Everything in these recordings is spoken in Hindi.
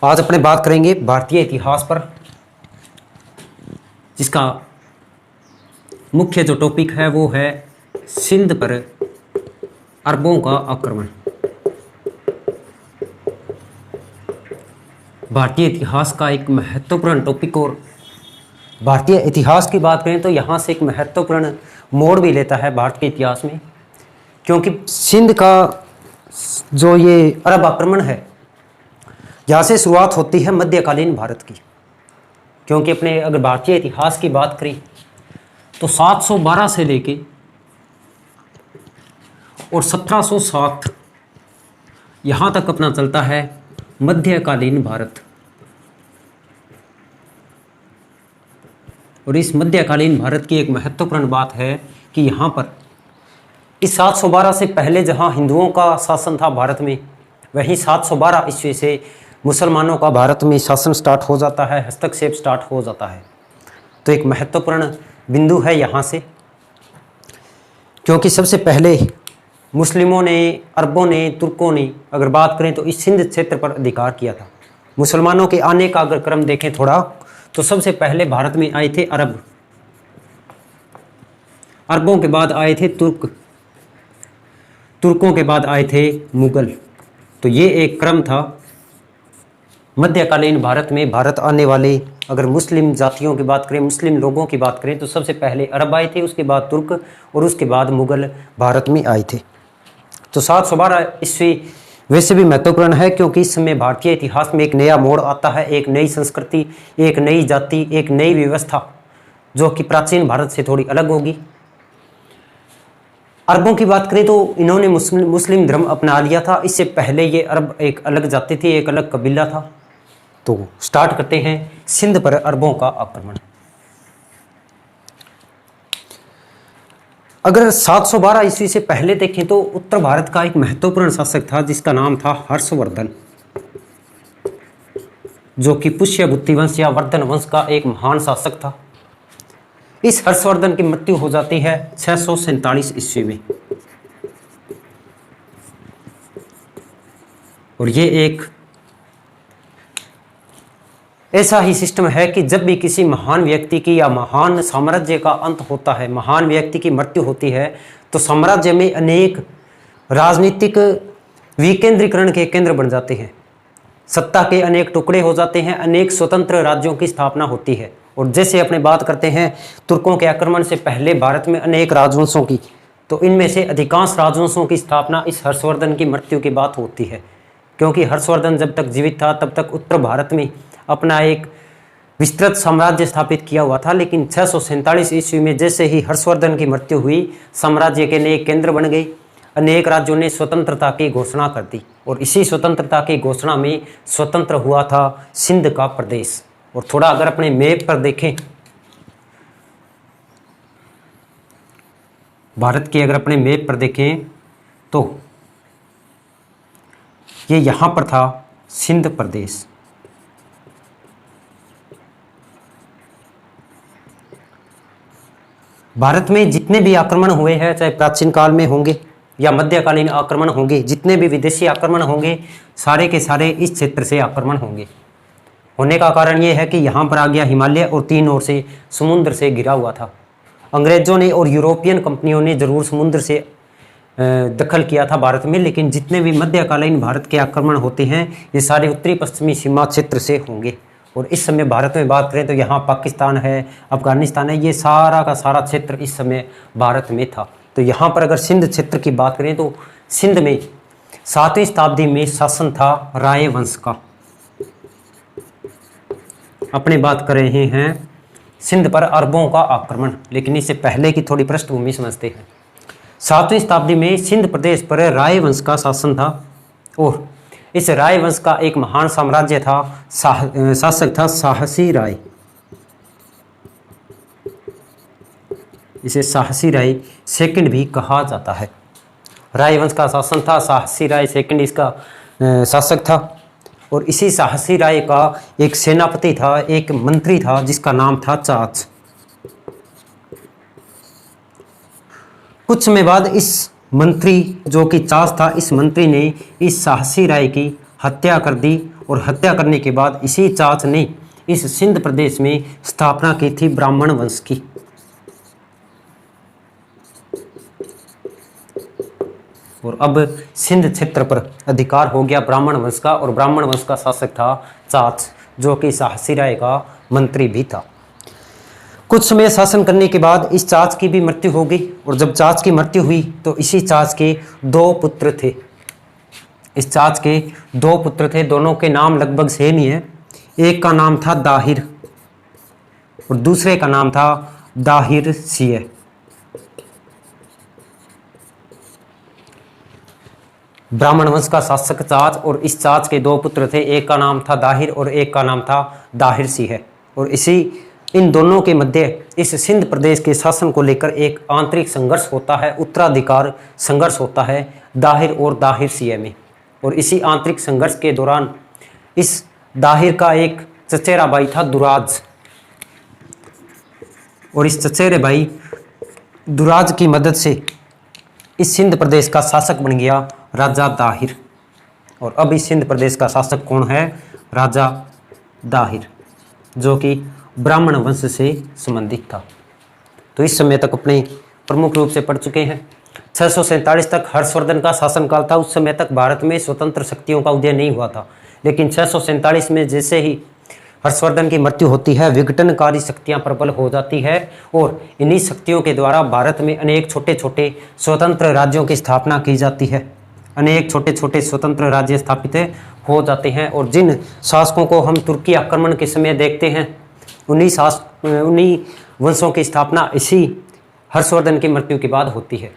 आज अपने बात करेंगे भारतीय इतिहास पर, जिसका मुख्य जो टॉपिक है वो है सिंध पर अरबों का आक्रमण। भारतीय इतिहास का एक महत्वपूर्ण टॉपिक, और भारतीय इतिहास की बात करें तो यहाँ से एक महत्वपूर्ण मोड़ भी लेता है भारत के इतिहास में, क्योंकि सिंध का जो ये अरब आक्रमण है, यहाँ से शुरुआत होती है मध्यकालीन भारत की। क्योंकि अपने अगर भारतीय इतिहास की बात करें तो 712 से लेके और 1707 यहाँ तक अपना चलता है मध्यकालीन भारत। और इस मध्यकालीन भारत की एक महत्वपूर्ण बात है कि यहाँ पर इस 712 से पहले जहाँ हिंदुओं का शासन था भारत में, वहीं 712 ईस्वी से मुसलमानों का भारत में शासन स्टार्ट हो जाता है, हस्तक्षेप स्टार्ट हो जाता है। तो एक महत्वपूर्ण बिंदु है यहाँ से, क्योंकि सबसे पहले मुस्लिमों ने, अरबों ने, तुर्कों ने अगर बात करें तो इस सिंध क्षेत्र पर अधिकार किया था। मुसलमानों के आने का अगर क्रम देखें थोड़ा, तो सबसे पहले भारत में आए थे अरब, अरबों के बाद आए थे तुर्क, तुर्कों के बाद आए थे मुगल। तो ये एक क्रम था मध्यकालीन भारत में। भारत आने वाले अगर मुस्लिम जातियों की बात करें, मुस्लिम लोगों की बात करें, तो सबसे पहले अरब आए थे, उसके बाद तुर्क और उसके बाद मुगल भारत में आए थे। तो 712 ईस्वी वैसे भी महत्वपूर्ण है, क्योंकि इस समय भारतीय इतिहास में एक नया मोड़ आता है, एक नई संस्कृति, एक नई जाति, एक नई व्यवस्था, जो कि प्राचीन भारत से थोड़ी अलग होगी। अरबों की बात करें तो इन्होंने मुस्लिम धर्म अपना लिया था। इससे पहले ये अरब एक अलग जाति थी, एक अलग कबीला था। तो स्टार्ट करते हैं सिंध पर अरबों का आक्रमण। अगर 712 ईस्वी से पहले देखें तो उत्तर भारत का एक महत्वपूर्ण शासक था, जिसका नाम था हर्षवर्धन, जो कि पुष्यभूति वंश या वर्धन वंश का एक महान शासक था। इस हर्षवर्धन की मृत्यु हो जाती है 647 ईस्वी में। और ये एक ऐसा ही सिस्टम है कि जब भी किसी महान व्यक्ति की या महान साम्राज्य का अंत होता है, महान व्यक्ति की मृत्यु होती है, तो साम्राज्य में अनेक राजनीतिक विकेंद्रीकरण के केंद्र बन जाते हैं, सत्ता के अनेक टुकड़े हो जाते हैं, अनेक स्वतंत्र राज्यों की स्थापना होती है। और जैसे अपने बात करते हैं तुर्कों के आक्रमण से पहले भारत में अनेक राजवंशों की, तो इनमें से अधिकांश राजवंशों की स्थापना इस हर्षवर्धन की मृत्यु के बाद होती है। क्योंकि हर्षवर्धन जब तक जीवित था तब तक उत्तर भारत में अपना एक विस्तृत साम्राज्य स्थापित किया हुआ था, लेकिन 647 ईस्वी में जैसे ही हर्षवर्धन की मृत्यु हुई, साम्राज्य के नए केंद्र बन गए, अनेक राज्यों ने स्वतंत्रता की घोषणा कर दी। और इसी स्वतंत्रता की घोषणा में स्वतंत्र हुआ था सिंध का प्रदेश। और थोड़ा अगर अपने मैप पर देखें, भारत के अगर अपने मैप पर देखें तो ये यहाँ पर था सिंध प्रदेश। भारत में जितने भी आक्रमण हुए हैं, चाहे प्राचीन काल में होंगे या मध्यकालीन आक्रमण होंगे, जितने भी विदेशी आक्रमण होंगे, सारे के सारे इस क्षेत्र से आक्रमण होंगे। होने का कारण ये है कि यहाँ पर आ गया हिमालय और तीन ओर से समुद्र से घिरा हुआ था। अंग्रेजों ने और यूरोपियन कंपनियों ने जरूर समुद्र से दखल किया था भारत में, लेकिन जितने भी मध्यकालीन भारत के आक्रमण होते हैं, ये सारे उत्तरी पश्चिमी सीमा क्षेत्र से होंगे। और इस समय भारत में बात करें तो यहाँ पाकिस्तान है, अफगानिस्तान है, ये सारा का सारा क्षेत्र इस समय भारत में था। तो यहाँ पर अगर सिंध क्षेत्र की बात करें तो सिंध में 7वीं शताब्दी में शासन था राय वंश का। अपने बात कर रहे हैं सिंध पर अरबों का आक्रमण, लेकिन इससे पहले की थोड़ी पृष्ठभूमि समझते हैं। 7वीं शताब्दी में सिंध प्रदेश पर राय वंश का शासन था, और इस राय वंश का एक महान साम्राज्य था, शासक था साहसी राय। इसे साहसी राय सेकंड भी कहा जाता है। राय वंश का शासन था, साहसी राय सेकंड इसका शासक था। और इसी साहसी राय का एक सेनापति था, एक मंत्री था, जिसका नाम था चाच। कुछ समय बाद इस मंत्री जो कि चाच था, इस मंत्री ने इस साहसी राय की हत्या कर दी और हत्या करने के बाद इसी चाच ने इस सिंध प्रदेश में स्थापना की थी ब्राह्मण वंश की। और अब सिंध क्षेत्र पर अधिकार हो गया ब्राह्मण वंश का, और ब्राह्मण वंश का शासक था चाच, जो कि साहसी राय का मंत्री भी था। कुछ समय शासन करने के बाद इस चाच की भी मृत्यु हो गई, और जब चाच की मृत्यु हुई तो इसी चाच के 2 पुत्र थे। इस चाच के 2 पुत्र थे, दोनों के नाम लगभग सेम ही है। एक का नाम था दाहिर और दूसरे का नाम था दाहिर सिंह। ब्राह्मण वंश का शासक चाच, और इस चाच के 2 पुत्र थे, एक का नाम था दाहिर और एक का नाम था दाहिर सिंह। और इन दोनों के मध्य इस सिंध प्रदेश के शासन को लेकर एक आंतरिक संघर्ष होता है, उत्तराधिकार संघर्ष होता है दाहिर और दाहिर सिंह में। और इसी आंतरिक संघर्ष के दौरान इस दाहिर का एक चचेरा भाई था दुराज, और इस चचेरे भाई दुराज की मदद से इस सिंध प्रदेश का शासक बन गया राजा दाहिर। और अब इस सिंध प्रदेश का शासक कौन है? राजा दाहिर, जो कि ब्राह्मण वंश से संबंधित था। तो इस समय तक अपने प्रमुख रूप से पढ़ चुके हैं। 647 तक हर्षवर्धन का शासनकाल था। उस समय तक भारत में स्वतंत्र शक्तियों का उदय नहीं हुआ था, लेकिन 647 में जैसे ही हर्षवर्धन की मृत्यु होती है, विघटनकारी शक्तियां प्रबल हो जाती है, और इन्हीं शक्तियों के द्वारा भारत में अनेक छोटे छोटे स्वतंत्र राज्यों की स्थापना की जाती है। अनेक छोटे छोटे स्वतंत्र राज्य स्थापित हो जाते हैं, और जिन शासकों को हम तुर्की आक्रमण के समय देखते हैं, उन्हीं वंशों की स्थापना इसी हर्षवर्धन की मृत्यु के बाद होती है।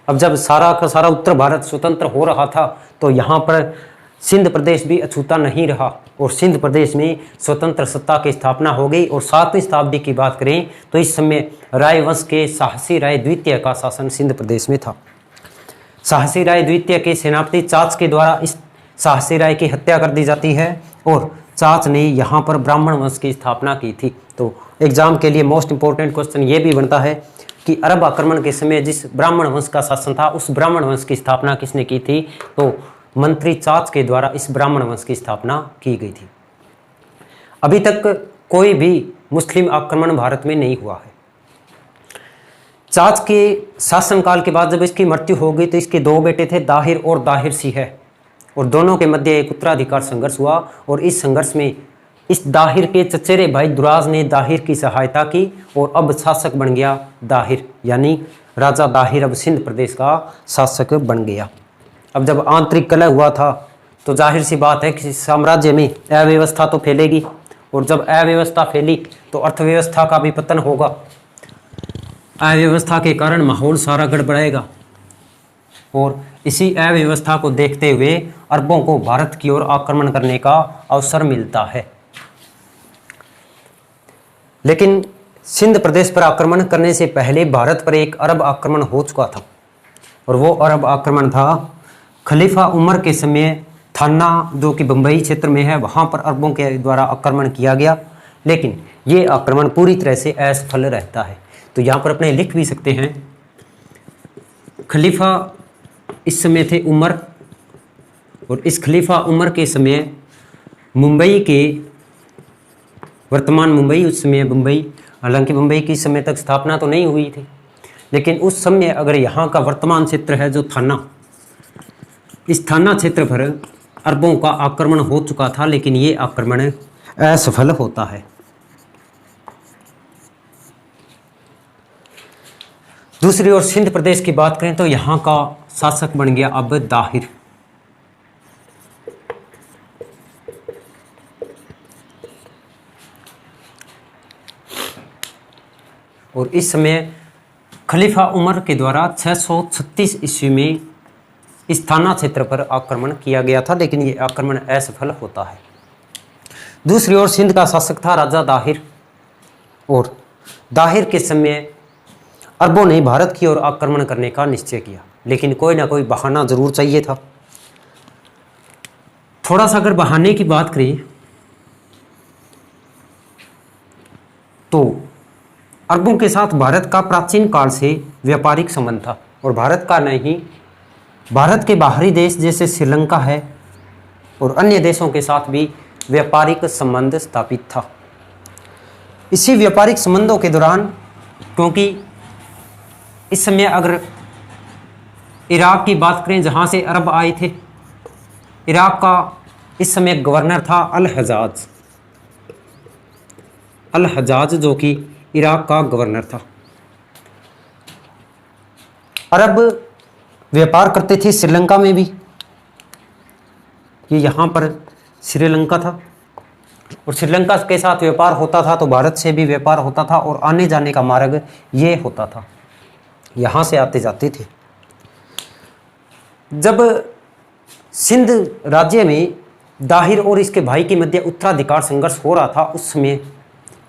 अब जब सारा का सारा उत्तर भारत स्वतंत्र हो रहा था, तो यहाँ पर सिंध प्रदेश भी अछूता नहीं रहा, और सिंध प्रदेश में स्वतंत्र सत्ता की स्थापना हो गई। और 7वीं शताब्दी की बात करें तो इस समय राय वंश के साहसी राय द्वितीय का शासन सिंध प्रदेश में था। साहसी राय द्वितीय के सेनापति चाच के द्वारा इस साहसी राय की हत्या कर दी जाती है, और चाच ने यहाँ पर ब्राह्मण वंश की स्थापना की थी। तो एग्जाम के लिए मोस्ट इंपॉर्टेंट क्वेश्चन ये भी बनता है कि अरब आक्रमण के समय जिस ब्राह्मण वंश का शासन था, उस ब्राह्मण वंश की स्थापना किसने की थी? तो मंत्री चाच के द्वारा इस ब्राह्मण वंश की स्थापना की गई थी। अभी तक कोई भी मुस्लिम आक्रमण भारत में नहीं हुआ है। चाच के शासनकाल के बाद जब इसकी मृत्यु हो गई, तो इसके 2 बेटे थे, दाहिर और दाहिर सिंह, और दोनों के मध्य एक उत्तराधिकार संघर्ष हुआ। और इस संघर्ष में इस दाहिर के चचेरे भाई दुराज ने दाहिर की सहायता की, और अब शासक बन गया दाहिर, यानी राजा दाहिर अब सिंध प्रदेश का शासक बन गया। अब जब आंतरिक कलह हुआ था, तो जाहिर सी बात है कि साम्राज्य में अव्यवस्था तो फैलेगी, और जब अव्यवस्था फैली तो अर्थव्यवस्था का भी पतन होगा। अव्यवस्था के कारण माहौल सारा गड़बड़ाएगा, और इसी अव्यवस्था को देखते हुए अरबों को भारत की ओर आक्रमण करने का अवसर मिलता है। लेकिन सिंध प्रदेश पर आक्रमण करने से पहले भारत पर एक अरब आक्रमण हो चुका था, और वो अरब आक्रमण था खलीफा उमर के समय। थाना जो कि बम्बई क्षेत्र में है, वहाँ पर अरबों के द्वारा आक्रमण किया गया, लेकिन ये आक्रमण पूरी तरह से असफल रहता है। तो यहाँ पर अपने लिख भी सकते हैं, खलीफा इस समय थे उमर, और इस खलीफा उमर के समय मुंबई के, वर्तमान मुंबई उस समय मुंबई, हालांकि मुंबई की समय तक स्थापना तो नहीं हुई थी, लेकिन उस समय अगर यहाँ का वर्तमान क्षेत्र है जो थाना, इस थाना क्षेत्र पर अरबों का आक्रमण हो चुका था, लेकिन ये आक्रमण असफल होता है। दूसरी ओर सिंध प्रदेश की बात करें तो यहाँ का शासक बन गया अब दाहिर। और इस समय खलीफा उमर के द्वारा 636 ईस्वी में इस थाना क्षेत्र पर आक्रमण किया गया था, लेकिन ये आक्रमण असफल होता है। दूसरी ओर सिंध का शासक था राजा दाहिर, और दाहिर के समय अरबों ने भारत की ओर आक्रमण करने का निश्चय किया, लेकिन कोई ना कोई बहाना जरूर चाहिए था। थोड़ा सा अगर बहाने की बात करें तो अरबों के साथ भारत का प्राचीन काल से व्यापारिक संबंध था, और भारत का नहीं, भारत के बाहरी देश जैसे श्रीलंका है, और अन्य देशों के साथ भी व्यापारिक संबंध स्थापित था। इसी व्यापारिक संबंधों के दौरान, क्योंकि इस समय अगर इराक की बात करें जहाँ से अरब आए थे, इराक का इस समय गवर्नर था अल हजाज, जो कि इराक का गवर्नर था। अरब व्यापार करते थे श्रीलंका में भी, ये यहाँ पर श्रीलंका था, और श्रीलंका के साथ व्यापार होता था तो भारत से भी व्यापार होता था, और आने जाने का मार्ग ये होता था, यहाँ से आते जाते थे। जब सिंध राज्य में दाहिर और इसके भाई के मध्य उत्तराधिकार संघर्ष हो रहा था, उस समय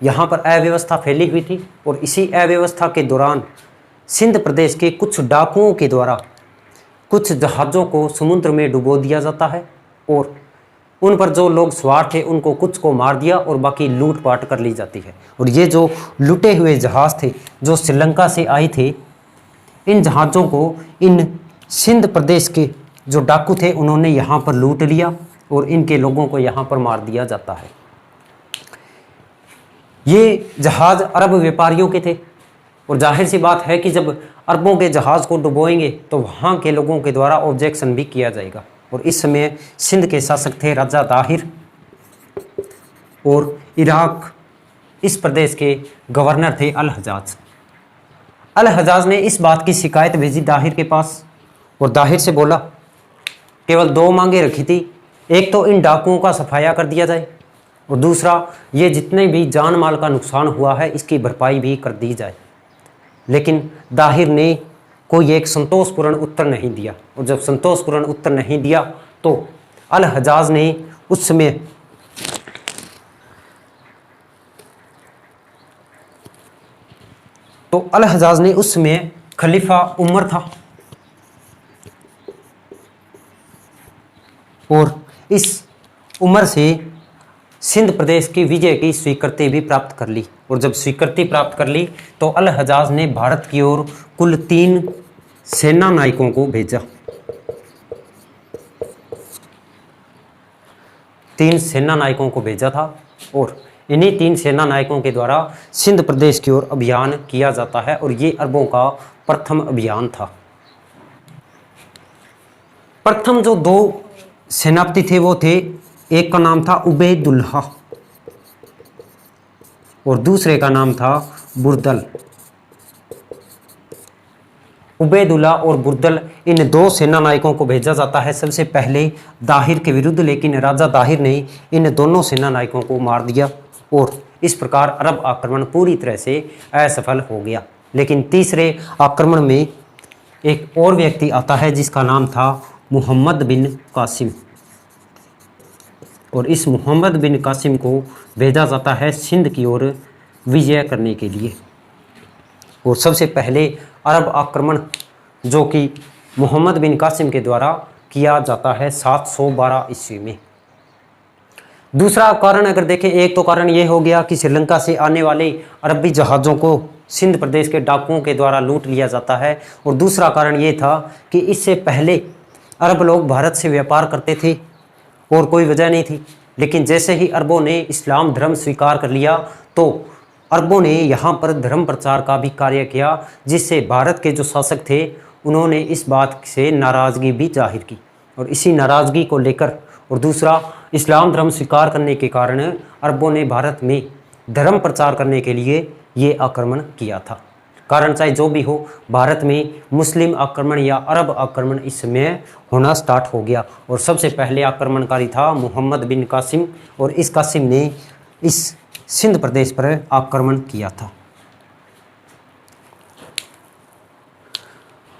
यहाँ पर अव्यवस्था फैली हुई थी, और इसी अव्यवस्था के दौरान सिंध प्रदेश के कुछ डाकुओं के द्वारा कुछ जहाज़ों को समुद्र में डुबो दिया जाता है, और उन पर जो लोग सवार थे उनको कुछ को मार दिया और बाकी लूट पाट कर ली जाती है। और ये जो लूटे हुए जहाज़ थे जो श्रीलंका से आए थे, इन जहाज़ों को इन सिंध प्रदेश के जो डाकू थे उन्होंने यहाँ पर लूट लिया और इनके लोगों को यहाँ पर मार दिया जाता है। ये जहाज़ अरब व्यापारियों के थे, और जाहिर सी बात है कि जब अरबों के जहाज़ को डुबोएंगे तो वहाँ के लोगों के द्वारा ऑब्जेक्शन भी किया जाएगा। और इस समय सिंध के शासक थे राजा दाहिर, और इराक इस प्रदेश के गवर्नर थे अल हजाज। अल हजाज ने इस बात की शिकायत भेजी दाहिर के पास, और दाहिर से बोला, केवल दो मांगे रखी थी, एक तो इन डाकुओं का सफाया कर दिया जाए, और दूसरा ये जितने भी जान माल का नुकसान हुआ है इसकी भरपाई भी कर दी जाए। लेकिन दाहिर ने कोई एक संतोषपूर्ण उत्तर नहीं दिया, और जब संतोषपूर्ण उत्तर नहीं दिया तो अल हजाज ने उस समय खलीफा उमर था, और इस उमर से सिंध प्रदेश की विजय की स्वीकृति भी प्राप्त कर ली। और जब स्वीकृति प्राप्त कर ली तो अल हजाज ने भारत की ओर कुल 3 सेना नायकों को भेजा। 3 सेना नायकों को भेजा था, और इन्हीं 3 सेना नायकों के द्वारा सिंध प्रदेश की ओर अभियान किया जाता है, और ये अरबों का प्रथम अभियान था। प्रथम जो 2 सेनापति थे वो थे, एक का नाम था उबैदुल्लाह और दूसरे का नाम था बुरदल। उबैदुल्लाह और बुरदल, इन 2 सेना नायकों को भेजा जाता है सबसे पहले दाहिर के विरुद्ध, लेकिन राजा दाहिर ने इन दोनों सेना नायकों को मार दिया, और इस प्रकार अरब आक्रमण पूरी तरह से असफल हो गया। लेकिन तीसरे आक्रमण में एक और व्यक्ति आता है जिसका नाम था मोहम्मद बिन कासिम, और इस मोहम्मद बिन कासिम को भेजा जाता है सिंध की ओर विजय करने के लिए। और सबसे पहले अरब आक्रमण जो कि मोहम्मद बिन कासिम के द्वारा किया जाता है 712 ईस्वी में। दूसरा कारण अगर देखें, एक तो कारण ये हो गया कि श्रीलंका से आने वाले अरबी जहाज़ों को सिंध प्रदेश के डाकुओं के द्वारा लूट लिया जाता है, और दूसरा कारण ये था कि इससे पहले अरब लोग भारत से व्यापार करते थे और कोई वजह नहीं थी, लेकिन जैसे ही अरबों ने इस्लाम धर्म स्वीकार कर लिया तो अरबों ने यहाँ पर धर्म प्रचार का भी कार्य किया, जिससे भारत के जो शासक थे उन्होंने इस बात से नाराज़गी भी जाहिर की, और इसी नाराज़गी को लेकर और दूसरा इस्लाम धर्म स्वीकार करने के कारण अरबों ने भारत में धर्म प्रचार करने के लिए ये आक्रमण किया था। कारण चाहे जो भी हो, भारत में मुस्लिम आक्रमण या अरब आक्रमण इस समय होना स्टार्ट हो गया, और सबसे पहले आक्रमणकारी था मोहम्मद बिन कासिम, और इस कासिम ने इस सिंध प्रदेश पर आक्रमण किया था।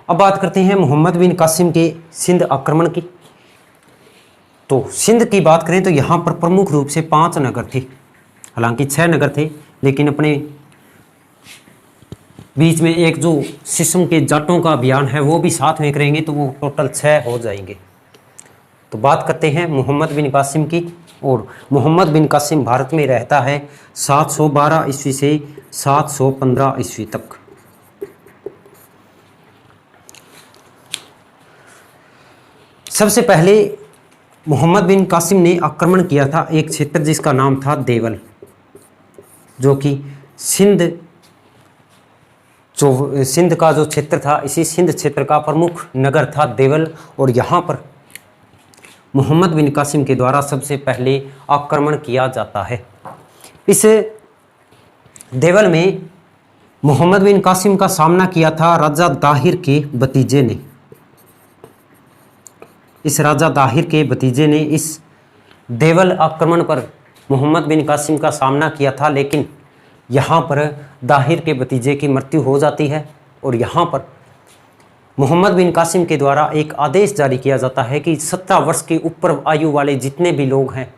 अब बात करते हैं मोहम्मद बिन कासिम के सिंध आक्रमण की। तो सिंध की बात करें तो यहाँ पर प्रमुख रूप से 5 नगर थे, हालांकि 6 नगर थे, लेकिन अपने बीच में एक जो सिस्टम के जाटों का अभियान है वो भी साथ में करेंगे तो वो टोटल 6 हो जाएंगे। तो बात करते हैं मोहम्मद बिन कासिम की, और मोहम्मद बिन कासिम भारत में रहता है 712 ईस्वी से 715 ईस्वी तक। सबसे पहले मोहम्मद बिन कासिम ने आक्रमण किया था एक क्षेत्र जिसका नाम था देवल, जो कि सिंध का जो क्षेत्र था, इसी सिंध क्षेत्र का प्रमुख नगर था देवल। और यहाँ पर मोहम्मद बिन कासिम के द्वारा सबसे पहले आक्रमण किया जाता है। इस देवल में मोहम्मद बिन कासिम का सामना किया था राजा दाहिर के भतीजे ने। इस राजा दाहिर के भतीजे ने इस देवल आक्रमण पर मोहम्मद बिन कासिम का सामना किया था, लेकिन यहाँ पर दाहिर के भतीजे की मृत्यु हो जाती है। और यहाँ पर मोहम्मद बिन कासिम के द्वारा एक आदेश जारी किया जाता है कि 17 वर्ष के ऊपर आयु वाले जितने भी लोग हैं,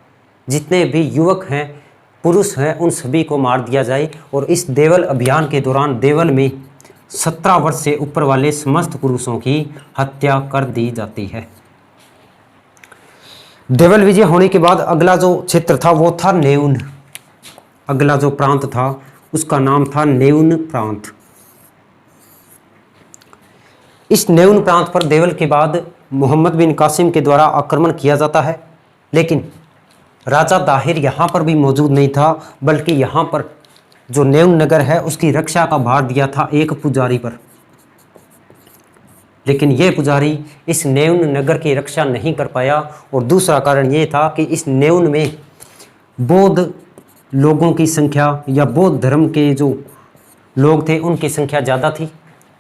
जितने भी युवक हैं, पुरुष हैं, उन सभी को मार दिया जाए। और इस देवल अभियान के दौरान देवल में 17 वर्ष से ऊपर वाले समस्त पुरुषों की हत्या कर दी जाती है। देवल विजय होने के बाद अगला जो क्षेत्र था वो था नेउन। अगला जो प्रांत था उसका नाम था नेउन प्रांत। इस नेउन प्रांत पर देवल के बाद मोहम्मद बिन कासिम के द्वारा आक्रमण किया जाता है, लेकिन राजा दाहिर यहाँ पर भी मौजूद नहीं था, बल्कि यहाँ पर जो नेउन नगर है उसकी रक्षा का भार दिया था एक पुजारी पर। लेकिन यह पुजारी इस नेउन नगर की रक्षा नहीं कर पाया। और दूसरा कारण ये था कि इस नेउन में बौद्ध लोगों की संख्या या बौद्ध धर्म के जो लोग थे उनकी संख्या ज़्यादा थी,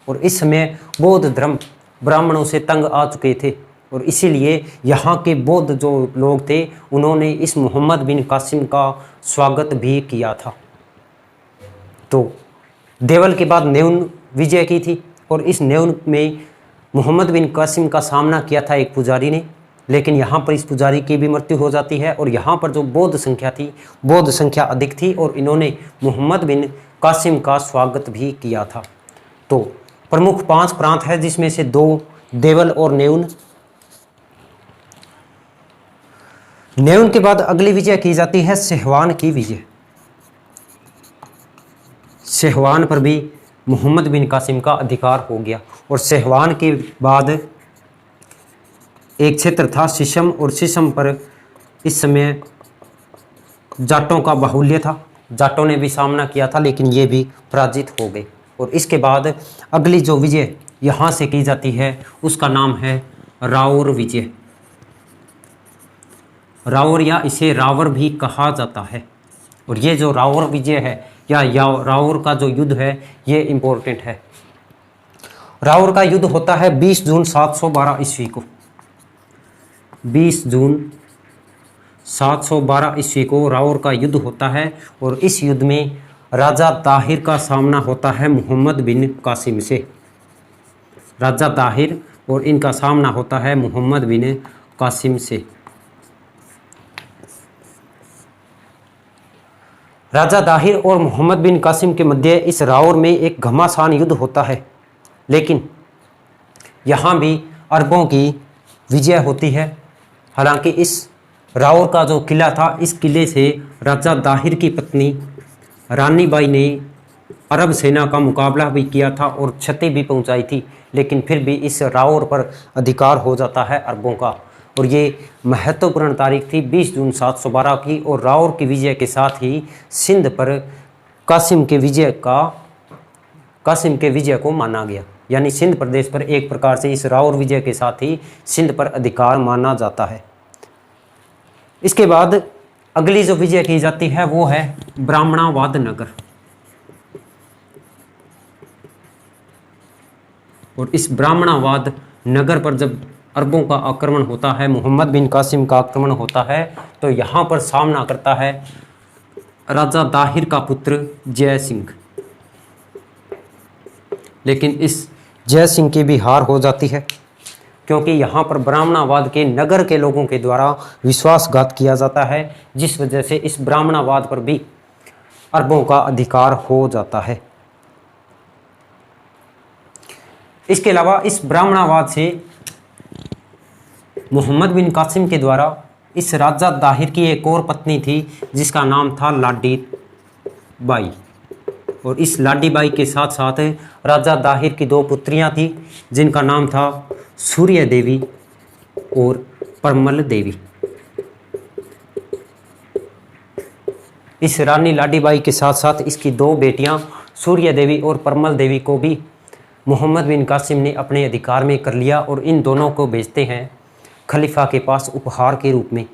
और इस समय बौद्ध धर्म ब्राह्मणों से तंग आ चुके थे। और इसीलिए यहाँ के बौद्ध जो लोग थे उन्होंने इस मोहम्मद बिन कासिम का स्वागत भी किया था। तो देवल के बाद नेउन विजय की थी, और इस नेउन में मोहम्मद बिन कासिम का सामना किया था एक पुजारी ने, लेकिन यहाँ पर इस पुजारी की भी मृत्यु हो जाती है। और यहाँ पर जो बौद्ध संख्या थी, बौद्ध संख्या अधिक थी, और इन्होंने मोहम्मद बिन कासिम का स्वागत भी किया था। तो प्रमुख 5 प्रांत है, जिसमें से 2 देवल और नेउन। नेउन के बाद अगली विजय की जाती है सेहवान की विजय। सेहवान पर भी मोहम्मद बिन कासिम का अधिकार हो गया। और सेहवान के बाद एक क्षेत्र था शिशम, और शिशम पर इस समय जाटों का बाहुल्य था। जाटों ने भी सामना किया था, लेकिन ये भी पराजित हो गए। और इसके बाद अगली जो विजय यहाँ से की जाती है उसका नाम है रावर विजय। रावर या इसे रावर भी कहा जाता है। और ये जो रावर विजय है या रावर का जो युद्ध है ये इम्पोर्टेंट है। रावर का युद्ध होता है 20 जून 712 ईस्वी को। 20 जून 712 ईस्वी को रावर का युद्ध होता है। और इस युद्ध में राजा दाहिर का सामना होता है मोहम्मद बिन कासिम से। राजा दाहिर और इनका सामना होता है मोहम्मद बिन कासिम से। राजा दाहिर और मोहम्मद बिन कासिम के मध्य इस रावर में एक घमासान युद्ध होता है, लेकिन यहाँ भी अरबों की विजय होती है। हालांकि इस रावर का जो किला था, इस किले से राजा दाहिर की पत्नी रानी बाई ने अरब सेना का मुकाबला भी किया था और क्षति भी पहुंचाई थी, लेकिन फिर भी इस रावर पर अधिकार हो जाता है अरबों का। और ये महत्वपूर्ण तारीख थी 20 जून 712 की। और रावर की विजय के साथ ही सिंध पर कासिम के विजय को माना गया, यानी सिंध प्रदेश पर एक प्रकार से इस रावर विजय के साथ ही सिंध पर अधिकार माना जाता है। इसके बाद अगली जो विजय की जाती है वो है ब्राह्मणाबाद नगर। और इस ब्राह्मणाबाद नगर पर जब अरबों का आक्रमण होता है, मोहम्मद बिन कासिम का आक्रमण होता है, तो यहाँ पर सामना करता है राजा दाहिर का पुत्र जय सिंह। लेकिन इस जय सिंह की भी हार हो जाती है, क्योंकि यहाँ पर ब्राह्मणाबाद के नगर के लोगों के द्वारा विश्वासघात किया जाता है, जिस वजह से इस ब्राह्मणाबाद पर भी अरबों का अधिकार हो जाता है। इसके अलावा इस ब्राह्मणाबाद से मोहम्मद बिन कासिम के द्वारा इस राजा दाहिर की एक और पत्नी थी जिसका नाम था लाडी बाई। और इस लाडी बाई के साथ साथ राजा दाहिर की 2 पुत्रियां थी जिनका नाम था सूर्य देवी और परमल देवी। इस रानी लाडीबाई के साथ साथ इसकी दो बेटियां सूर्य देवी और परमल देवी को भी मोहम्मद बिन कासिम ने अपने अधिकार में कर लिया और इन दोनों को भेजते हैं खलीफा के पास उपहार के रूप में।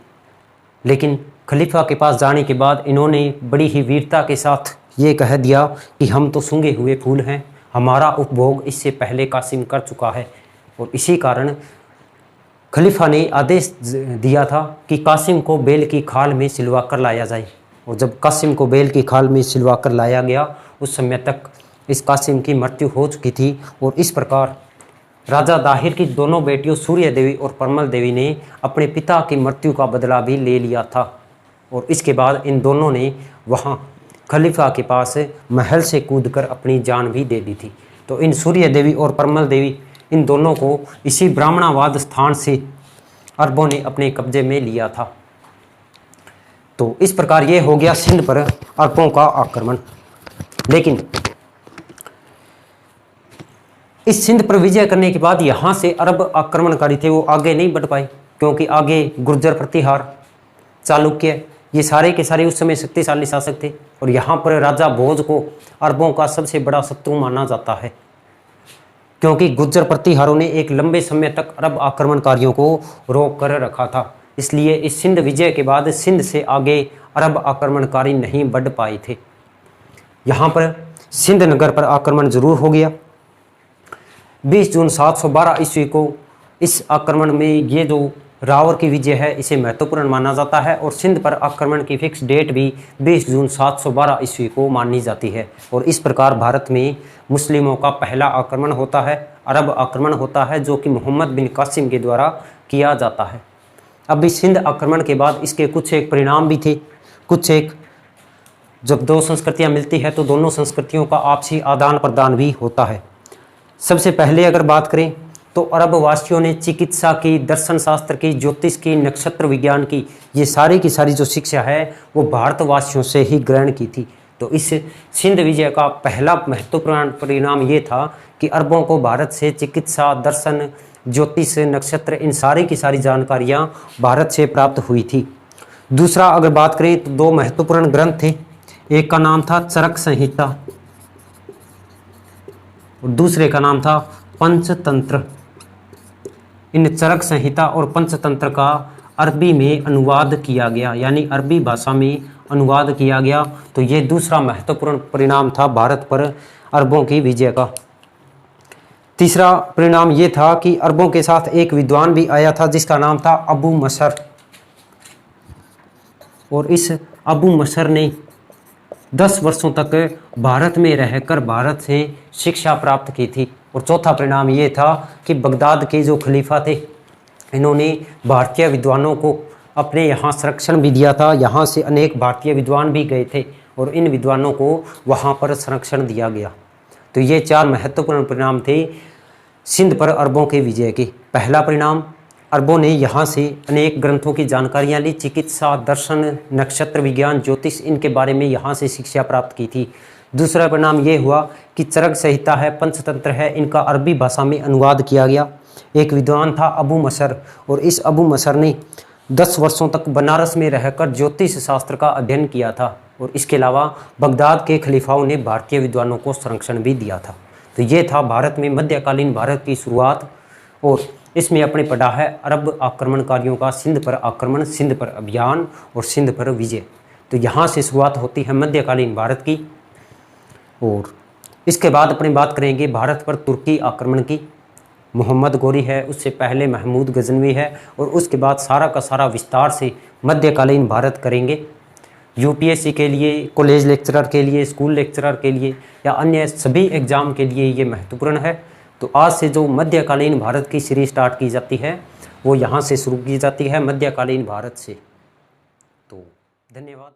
लेकिन खलीफा के पास जाने के बाद इन्होंने बड़ी ही वीरता के साथ ये कह दिया कि हम तो सूंघे हुए फूल हैं, हमारा उपभोग इससे पहले कासिम कर चुका है। और इसी कारण खलीफा ने आदेश दिया था कि कासिम को बेल की खाल में सिलवा कर लाया जाए। और जब कासिम को बेल की खाल में सिलवा कर लाया गया उस समय तक इस कासिम की मृत्यु हो चुकी थी। और इस प्रकार राजा दाहिर की दोनों बेटियों सूर्य देवी और परमल देवी ने अपने पिता की मृत्यु का बदला भी ले लिया था। और इसके बाद इन दोनों ने वहाँ खलीफा के पास महल से कूदकर अपनी जान भी दे दी थी। तो इन सूर्य देवी और परमल देवी इन दोनों को इसी ब्राह्मणावाद स्थान से अरबों ने अपने कब्जे में लिया था। तो इस प्रकार ये हो गया सिंध पर अरबों का आक्रमण। लेकिन इस सिंध पर विजय करने के बाद यहाँ से अरब आक्रमणकारी थे वो आगे नहीं बढ़ पाए, क्योंकि आगे गुर्जर, प्रतिहार, चालुक्य ये सारे के सारे उस समय शक्तिशाली शासक थे। और यहाँ पर राजा भोज को अरबों का सबसे बड़ा शत्रु माना जाता है, क्योंकि गुर्जर प्रतिहारों ने एक लंबे समय तक अरब आक्रमणकारियों को रोक कर रखा था। इसलिए इस सिंध विजय के बाद सिंध से आगे अरब आक्रमणकारी नहीं बढ़ पाए थे। यहाँ पर सिंध नगर पर आक्रमण जरूर हो गया। 20 जून 712 ईस्वी को इस आक्रमण में ये जो रावर की विजय है इसे महत्वपूर्ण माना जाता है। और सिंध पर आक्रमण की फिक्स डेट भी 20 जून 712 ईस्वी को मानी जाती है। और इस प्रकार भारत में मुस्लिमों का पहला आक्रमण होता है, अरब आक्रमण होता है, जो कि मोहम्मद बिन कासिम के द्वारा किया जाता है। अब इस सिंध आक्रमण के बाद इसके कुछ एक परिणाम भी थे। कुछ एक जब दो संस्कृतियाँ मिलती है तो दोनों संस्कृतियों का आपसी आदान प्रदान भी होता है। सबसे पहले अगर बात करें तो अरब वासियों ने चिकित्सा की, दर्शन शास्त्र की, ज्योतिष की, नक्षत्र विज्ञान की, ये सारी की सारी जो शिक्षा है वो भारतवासियों से ही ग्रहण की थी। तो इस सिंध विजय का पहला महत्वपूर्ण परिणाम ये था कि अरबों को भारत से चिकित्सा, दर्शन, ज्योतिष, नक्षत्र इन सारी की सारी जानकारियाँ भारत से प्राप्त हुई थी। दूसरा अगर बात करें तो दो महत्वपूर्ण ग्रंथ थे, एक का नाम था चरक संहिता और दूसरे का नाम था पंचतंत्र। इन चरक संहिता और पंचतंत्र का अरबी में अनुवाद किया गया, यानी अरबी भाषा में अनुवाद किया गया। तो ये दूसरा महत्वपूर्ण परिणाम था भारत पर अरबों की विजय का। तीसरा परिणाम ये था कि अरबों के साथ एक विद्वान भी आया था जिसका नाम था अबू मसर। और इस अबू मसर ने 10 वर्षों तक भारत में रहकर भारत से शिक्षा प्राप्त की थी। और चौथा परिणाम ये था कि बगदाद के जो खलीफा थे इन्होंने भारतीय विद्वानों को अपने यहाँ संरक्षण भी दिया था। यहाँ से अनेक भारतीय विद्वान भी गए थे और इन विद्वानों को वहाँ पर संरक्षण दिया गया। तो ये 4 महत्वपूर्ण परिणाम थे सिंध पर अरबों के विजय के। पहला परिणाम, अरबों ने यहाँ से अनेक ग्रंथों की जानकारियाँ ली, चिकित्सा, दर्शन, नक्षत्र विज्ञान, ज्योतिष, इनके बारे में यहाँ से शिक्षा प्राप्त की थी। दूसरा परिणाम ये हुआ कि चरक संहिता है, पंचतंत्र है, इनका अरबी भाषा में अनुवाद किया गया। एक विद्वान था अबू मसर और इस अबू मसर ने 10 वर्षों तक बनारस में रहकर ज्योतिष शास्त्र का अध्ययन किया था। और इसके अलावा बगदाद के खलीफाओं ने भारतीय विद्वानों को संरक्षण भी दिया था। तो ये था भारत में मध्यकालीन भारत की शुरुआत। और इसमें अपने पढ़ा है अरब आक्रमणकारियों का सिंध पर आक्रमण, सिंध पर अभियान और सिंध पर विजय। तो यहाँ से शुरुआत होती है मध्यकालीन भारत की। और इसके बाद अपनी बात करेंगे भारत पर तुर्की आक्रमण की। मोहम्मद गोरी है, उससे पहले महमूद गजनवी है और उसके बाद सारा का सारा विस्तार से मध्यकालीन भारत करेंगे। यूपीएससी के लिए, कॉलेज लेक्चरर के लिए, स्कूल लेक्चरर के लिए या अन्य सभी एग्ज़ाम के लिए ये महत्वपूर्ण है। तो आज से जो मध्यकालीन भारत की सीरीज स्टार्ट की जाती है वो यहाँ से शुरू की जाती है, मध्यकालीन भारत से। तो धन्यवाद।